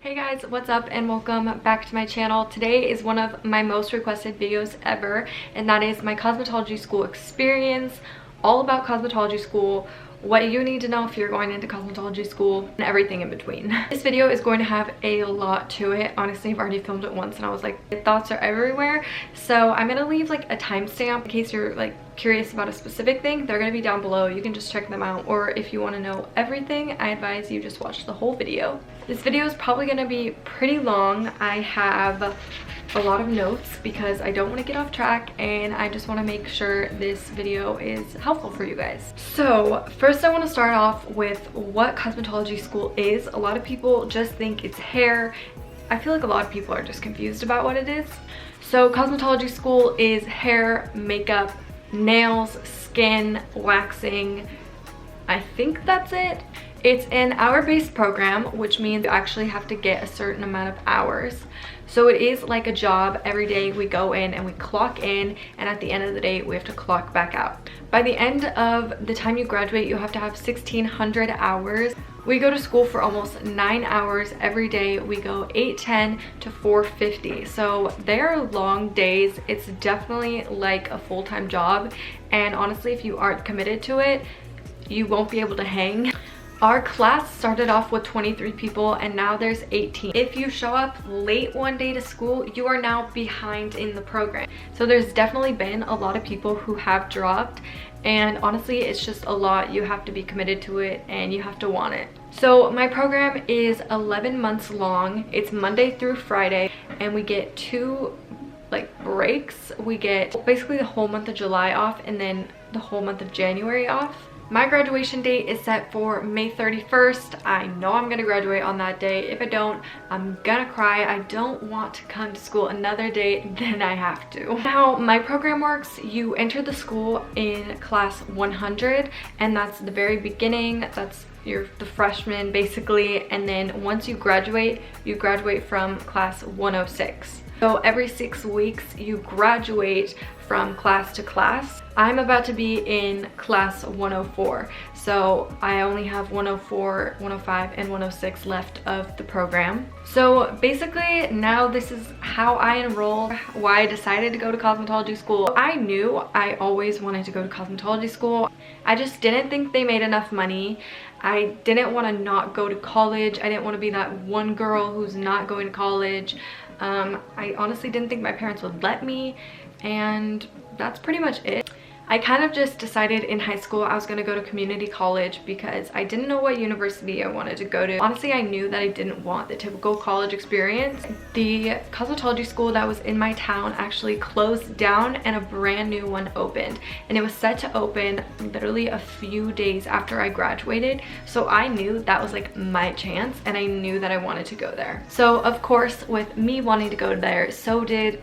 Hey guys, what's up and welcome back to my channel. Today is one of my most requested videos ever, and that is my cosmetology school experience, all about cosmetology school, what you need to know if you're going into cosmetology school, and everything in between. This video is going to have a lot to it. Honestly, I've already filmed it once and I was like, my thoughts are everywhere. So I'm gonna leave like a timestamp in case you're like curious about a specific thing. They're gonna be down below. You can just check them out, or if you want to know everything, I advise you just watch the whole video. This video is probably gonna be pretty long. I have a lot of notes because I don't want to get off track and I just want to make sure this video is helpful for you guys. So first I want to start off with what cosmetology school is. A lot of people just think it's hair. I feel like a lot of people are just confused about what it is. So cosmetology school is hair, makeup, nails, skin, waxing. I think that's it. It's an hour-based program, which means you actually have to get a certain amount of hours. So it is like a job. Every day we go in and we clock in, and at the end of the day we have to clock back out. By the end of the time you graduate, you have to have 1,600 hours. We go to school for almost 9 hours every day. We go 8:10 to 4:50. So they're long days. It's definitely like a full-time job, and honestly, if you aren't committed to it, you won't be able to hang. Our class started off with 23 people and now there's 18. If you show up late one day to school, you are now behind in the program. So there's definitely been a lot of people who have dropped, and honestly, it's just a lot. You have to be committed to it and you have to want it. So my program is 11 months long. It's Monday through Friday, and we get 2 breaks. We get basically the whole month of July off and then the whole month of January off. My graduation date is set for May 31st. I know I'm gonna graduate on that day. If I don't, I'm gonna cry. I don't want to come to school another day than I have to. Now, my program works. You enter the school in class 100, and that's the very beginning. That's the freshman basically, and then once you graduate from class 106. So every 6 weeks you graduate from class to class. I'm about to be in class 104, so I only have 104, 105, and 106 left of the program. So basically now this is how I enrolled, why I decided to go to cosmetology school. I knew I always wanted to go to cosmetology school. I just didn't think they made enough money. I didn't want to not go to college. I didn't want to be that one girl who's not going to college. I honestly didn't think my parents would let me, and that's pretty much it. I kind of just decided in high school I was going to go to community college because I didn't know what university I wanted to go to. Honestly, I knew that I didn't want the typical college experience. The cosmetology school that was in my town actually closed down and a brand new one opened, and it was set to open literally a few days after I graduated. So I knew that was like my chance, and I knew that I wanted to go there. So of course, with me wanting to go there, so did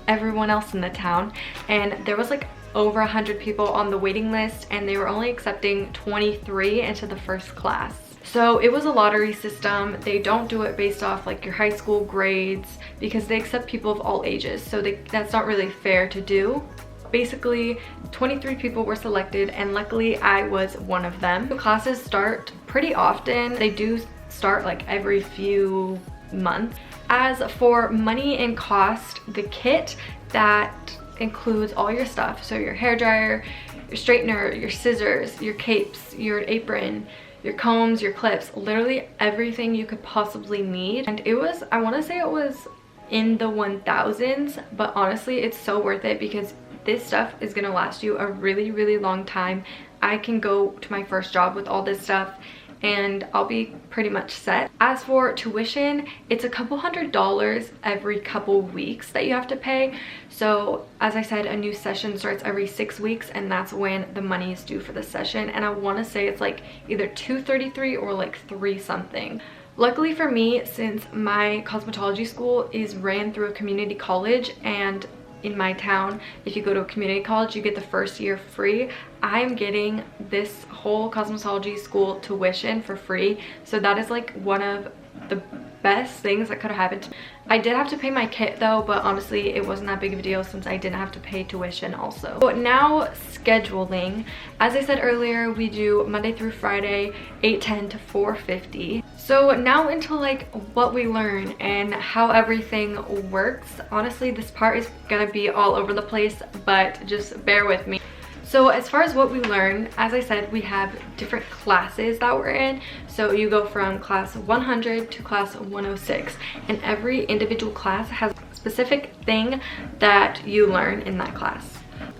everyone else in the town, and there was like over 100 people on the waiting list, and they were only accepting 23 into the first class. So it was a lottery system. They don't do it based off like your high school grades because they accept people of all ages, so that's not really fair to do. Basically 23 people were selected, and luckily I was one of them. The classes start pretty often. They do start like every few months. As for money and cost, the kit that includes all your stuff, so your hair dryer, your straightener, your scissors, your capes, your apron, your combs, your clips, literally everything you could possibly need. And it was, I want to say it was in the 1000s, but honestly it's so worth it because this stuff is gonna last you a really long time. I can go to my first job with all this stuff and I'll be pretty much set. As for tuition, it's a couple $100 every couple weeks that you have to pay. So as I said, a new session starts every 6 weeks, and that's when the money is due for the session, and I want to say it's like either $233 or like 3 something. Luckily for me, since my cosmetology school is ran through a community college, and in my town, if you go to a community college, you get the first year free. I'm getting this whole cosmetology school tuition for free, so that is like one of the best things that could have happened to me. I did have to pay my kit though, but honestly it wasn't that big of a deal since I didn't have to pay tuition also. So now scheduling. As I said earlier, we do Monday through Friday, 8:10 to 4:50. So now into like what we learn and how everything works. Honestly, this part is gonna be all over the place, but just bear with me. So as far as what we learn, as I said, we have different classes that we're in. So you go from class 100 to class 106, and every individual class has a specific thing that you learn in that class.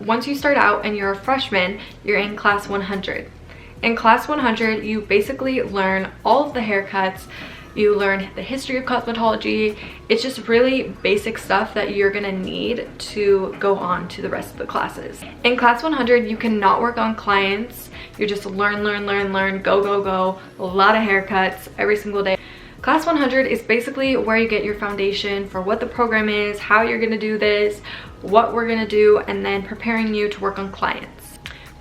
Once you start out and you're a freshman, you're in class 100. In class 100, you basically learn all of the haircuts, you learn the history of cosmetology. It's just really basic stuff that you're gonna need to go on to the rest of the classes. In class 100, you cannot work on clients. You just learn, go. A lot of haircuts every single day. Class 100 is basically where you get your foundation for what the program is, how you're gonna do this, what we're gonna do, and then preparing you to work on clients.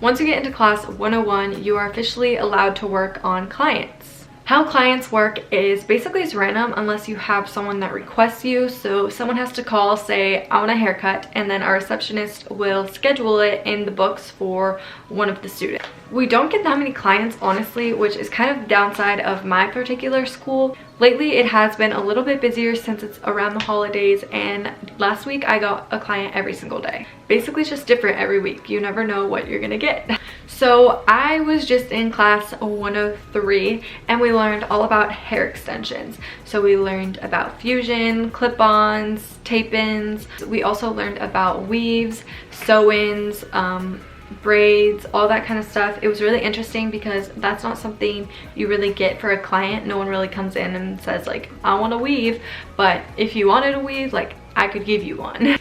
Once you get into class 101, you are officially allowed to work on clients. How clients work is basically it's random unless you have someone that requests you. So someone has to call, say, I want a haircut, and then our receptionist will schedule it in the books for one of the students. We don't get that many clients, honestly, which is kind of the downside of my particular school. Lately, it has been a little bit busier since it's around the holidays, and last week I got a client every single day. Basically, it's just different every week. You never know what you're gonna get. So I was just in class 103, and we learned all about hair extensions. So we learned about fusion, clip-ons, tape-ins. We also learned about weaves, sew-ins, braids, all that kind of stuff. It was really interesting because that's not something you really get for a client. No one really comes in and says like, I want a weave, but if you wanted a weave, like I could give you one.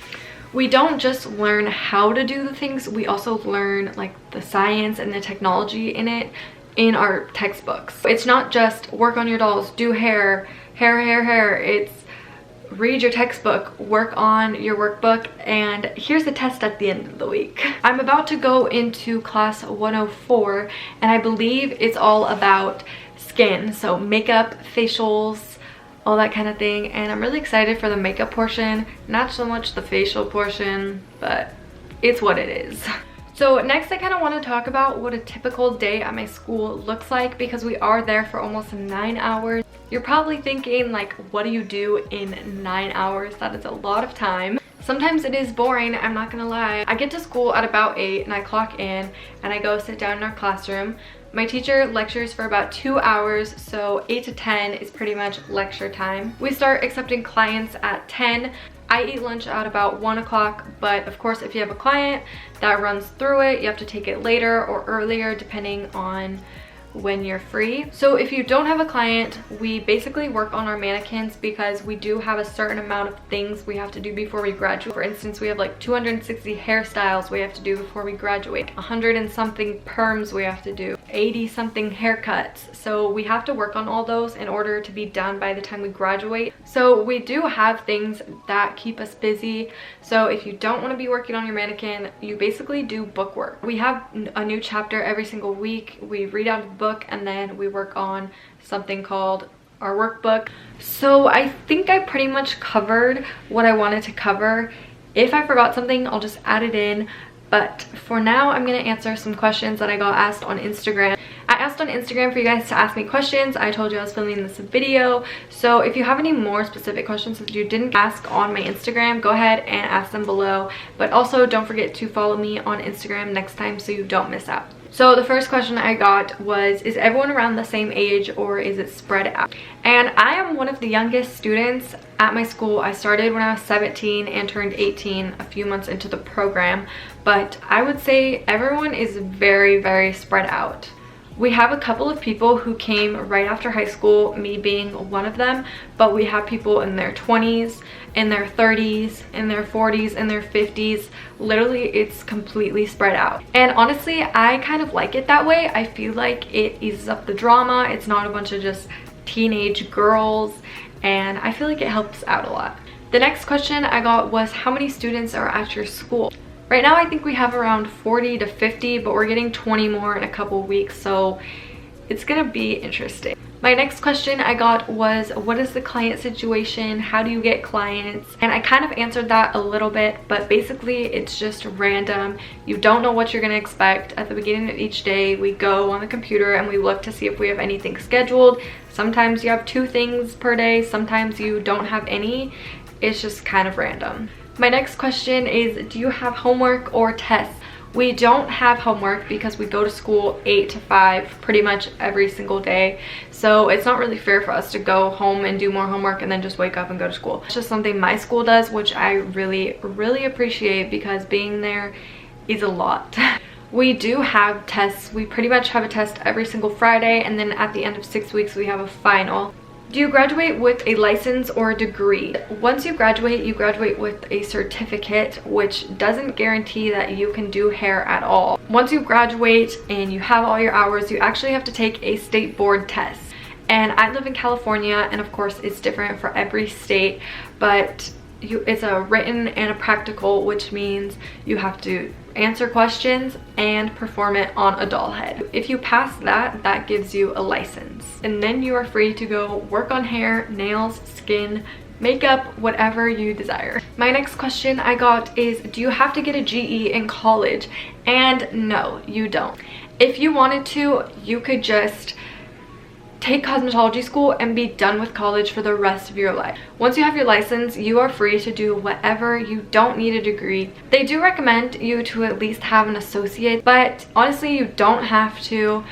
We don't just learn how to do the things, we also learn like the science and the technology in it in our textbooks. It's not just work on your dolls, do hair. It's read your textbook, work on your workbook, and here's the test at the end of the week. I'm about to go into class 104, and I believe it's all about skin. So makeup, facials, all that kind of thing. And I'm really excited for the makeup portion, not so much the facial portion, but it's what it is. So next I kind of want to talk about what a typical day at my school looks like, because we are there for almost 9 hours. You're probably thinking like, what do you do in 9 hours? That is a lot of time. Sometimes it is boring, I'm not gonna lie. I get to school at about 8 and I clock in and I go sit down in our classroom. My teacher lectures for about 2 hours, so 8 to 10 is pretty much lecture time. We start accepting clients at 10. I eat lunch at about 1 o'clock, but of course if you have a client that runs through it, you have to take it later or earlier depending on when you're free. So if you don't have a client, we basically work on our mannequins because we do have a certain amount of things we have to do before we graduate. For instance, we have like 260 hairstyles we have to do before we graduate, 100 and something perms we have to do, 80 something haircuts. So we have to work on all those in order to be done by the time we graduate. So we do have things that keep us busy. So if you don't want to be working on your mannequin, you basically do book work. We have a new chapter every single week. We read out the book and then we work on something called our workbook. So I think I pretty much covered what I wanted to cover. If I forgot something, I'll just add it in. But for now, I'm going to answer some questions that I got asked on Instagram. I asked on Instagram for you guys to ask me questions. I told you I was filming this video. So if you have any more specific questions that you didn't ask on my Instagram, go ahead and ask them below. But also don't forget to follow me on Instagram next time so you don't miss out. So the first question I got was, is everyone around the same age or is it spread out? And I am one of the youngest students at my school. I started when I was 17 and turned 18 a few months into the program, but I would say everyone is very, very spread out. We have a couple of people who came right after high school, me being one of them, but we have people in their 20s, in their 30s, in their 40s, in their 50s. Literally, it's completely spread out. And honestly, I kind of like it that way. I feel like it eases up the drama. It's not a bunch of just teenage girls, and I feel like it helps out a lot. The next question I got was, how many students are at your school? Right now, I think we have around 40 to 50, but we're getting 20 more in a couple weeks, so it's gonna be interesting. My next question I got was, what is the client situation? How do you get clients? And I kind of answered that a little bit, but basically it's just random. You don't know what you're going to expect. At the beginning of each day, we go on the computer and we look to see if we have anything scheduled. Sometimes you have 2 things per day, sometimes you don't have any. It's just kind of random. My next question is, do you have homework or tests? We don't have homework because we go to school 8 to 5 pretty much every single day. So it's not really fair for us to go home and do more homework and then just wake up and go to school. It's just something my school does, which I really, really appreciate because being there is a lot. We do have tests. We pretty much have a test every single Friday, and then at the end of 6 weeks we have a final. Do you graduate with a license or a degree? Once you graduate with a certificate, which doesn't guarantee that you can do hair at all. Once you graduate and you have all your hours, you actually have to take a state board test. And I live in California, and of course it's different for every state, but it's a written and a practical, which means you have to answer questions and perform it on a doll head. If you pass that, that gives you a license. And then you are free to go work on hair, nails, skin, makeup, whatever you desire. My next question I got is, do you have to get a GE in college? And no, you don't. If you wanted to, you could just take cosmetology school and be done with college for the rest of your life. Once you have your license, you are free to do whatever. You don't need a degree. They do recommend you to at least have an associate, but honestly, you don't have to.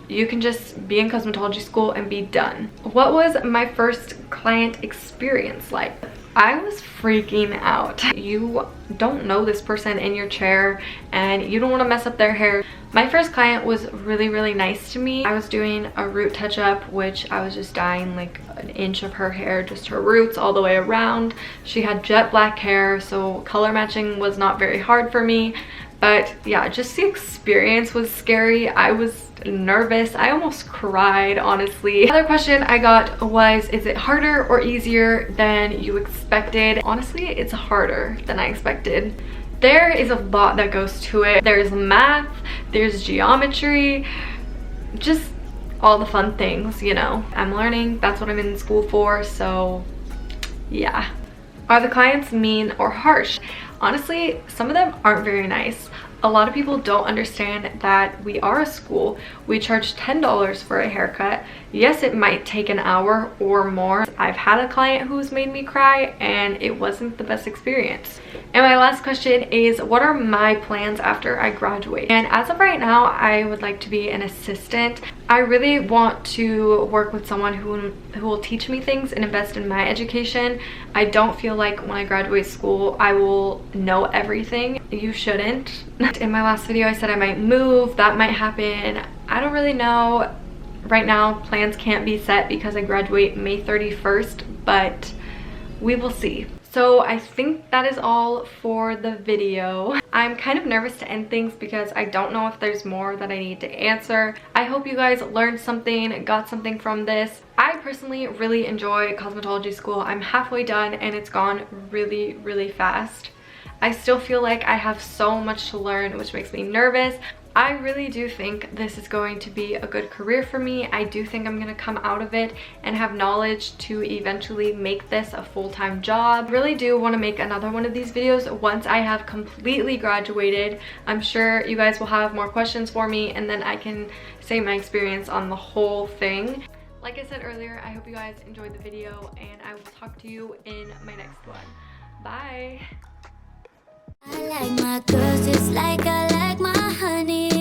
You can just be in cosmetology school and be done. What was my first client experience like? I was freaking out. You don't know this person in your chair and you don't want to mess up their hair. My first client was really, really nice to me. I was doing a root touch-up, which I was just dyeing like an inch of her hair, just her roots all the way around. She had jet black hair, so color matching was not very hard for me. But yeah, just the experience was scary. I was nervous. I almost cried, honestly. Another question I got was, is it harder or easier than you expected? Honestly, it's harder than I expected. There is a lot that goes to it. There's math, there's geometry, just all the fun things, you know. I'm learning, that's what I'm in school for, so yeah. Are the clients mean or harsh? Honestly, some of them aren't very nice. A lot of people don't understand that we are a school. We charge $10 for a haircut. Yes, it might take an hour or more. I've had a client who's made me cry and it wasn't the best experience. And my last question is, what are my plans after I graduate? And as of right now, I would like to be an assistant. I really want to work with someone who will teach me things and invest in my education. I don't feel like when I graduate school, I will know everything. You shouldn't. In my last video, I said I might move. That might happen. I don't really know. Right now, plans can't be set because I graduate May 31st, but we will see. So I think that is all for the video. I'm kind of nervous to end things because I don't know if there's more that I need to answer. I hope you guys learned something, got something from this. I personally really enjoy cosmetology school. I'm halfway done and it's gone really, really fast. I still feel like I have so much to learn, which makes me nervous. I really do think this is going to be a good career for me. I do think I'm going to come out of it and have knowledge to eventually make this a full-time job. I really do want to make another one of these videos once I have completely graduated. I'm sure you guys will have more questions for me and then I can say my experience on the whole thing. Like I said earlier, I hope you guys enjoyed the video and I will talk to you in my next one. Bye! I like my girls just like I like my honey.